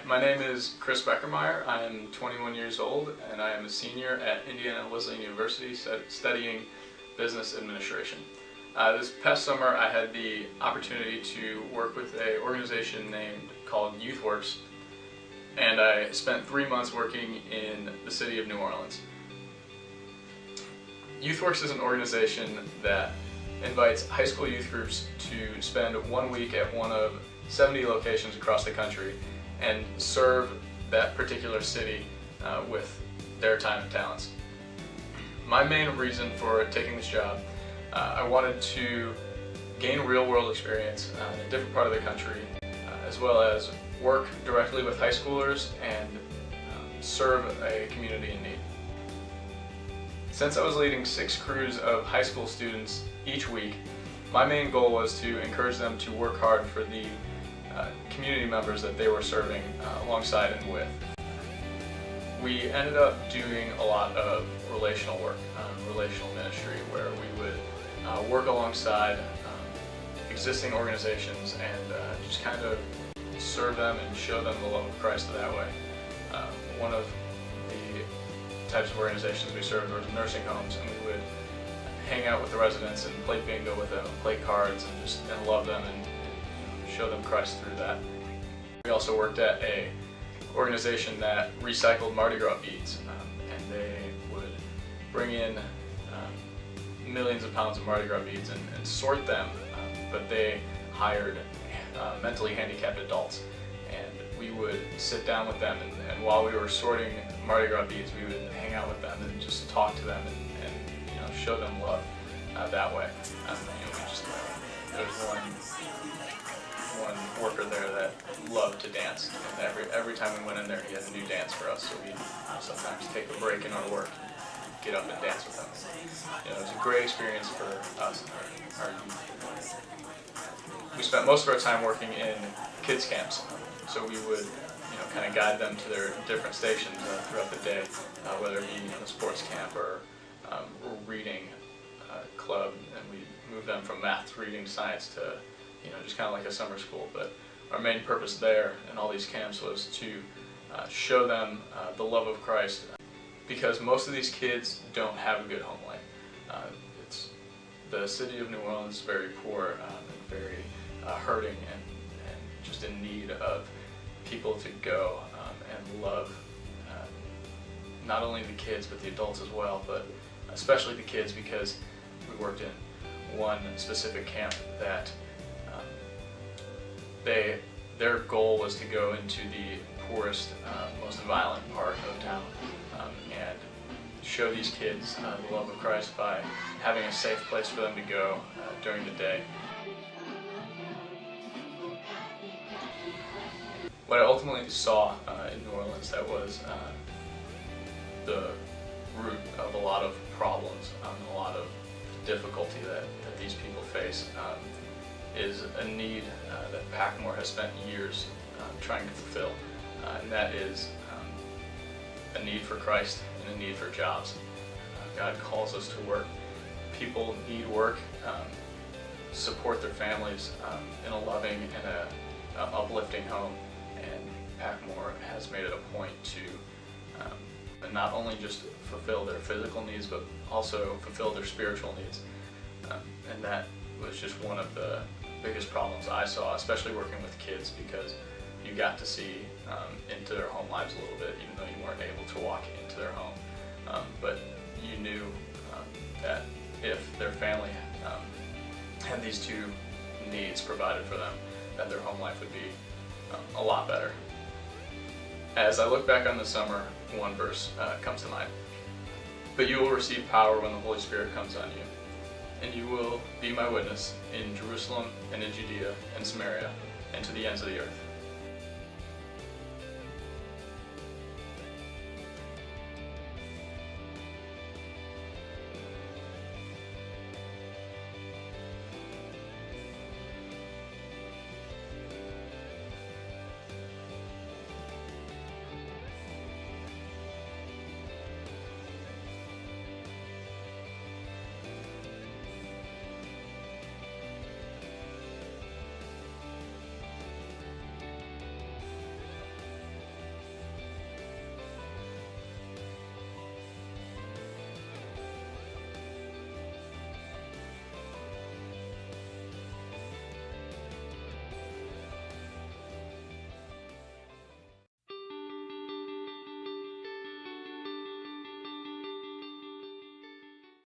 My name is Chris Bekermeier. I am 21 years old and I am a senior at Indiana Wesleyan University studying business administration. This past summer I had the opportunity to work with an organization called YouthWorks, and I spent 3 months working in the city of New Orleans. YouthWorks is an organization that invites high school youth groups to spend 1 week at one of 70 locations across the country and serve that particular city with their time and talents. My main reason for taking this job, I wanted to gain real-world experience in a different part of the country, as well as work directly with high schoolers and serve a community in need. Since I was leading 6 crews of high school students each week, my main goal was to encourage them to work hard for the community members that they were serving alongside and with. We ended up doing a lot of relational work, relational ministry, where we would work alongside existing organizations and just kind of serve them and show them the love of Christ that way. One of the types of organizations we served was nursing homes, and we would hang out with the residents and play bingo with them, play cards, and love them and show them Christ through that. We also worked at a organization that recycled Mardi Gras beads, and they would bring in millions of pounds of Mardi Gras beads and sort them, but they hired mentally handicapped adults, and we would sit down with them, and while we were sorting Mardi Gras beads, we would hang out with them and just talk to them and show them love that way. There was one worker there that loved to dance, and every time we went in there, he had a new dance for us. So we sometimes take a break in our work, get up and dance with them. It was a great experience for us and our youth. We spent most of our time working in kids camps, so we would kind of guide them to their different stations throughout the day, whether it be a sports camp or reading club, and we moved them from math to reading science to just kind of like a summer school. But our main purpose there in all these camps was to show them the love of Christ, because most of these kids don't have a good home life. The city of New Orleans is very poor and very hurting and just in need of people to go and love not only the kids but the adults as well, but especially the kids, because we worked in one specific camp that their goal was to go into the poorest, most violent part of town and show these kids the love of Christ by having a safe place for them to go during the day. What I ultimately saw in New Orleans that was the root of a lot of problems, a lot of difficulty that these people face, is a need that PacMoore has spent years trying to fulfill, and that is a need for Christ and a need for jobs. God calls us to work. People need work, support their families in a loving and an uplifting home, and PacMoore has made it a point to not only just fulfill their physical needs, but also fulfill their spiritual needs. And that was just one of the biggest problems I saw, especially working with kids, because you got to see into their home lives a little bit, even though you weren't able to walk into their home. But you knew that if their family had these two needs provided for them, that their home life would be a lot better. As I look back on the summer, one verse comes to mind. "But you will receive power when the Holy Spirit comes on you, and you will be my witness in Jerusalem and in Judea and Samaria and to the ends of the earth."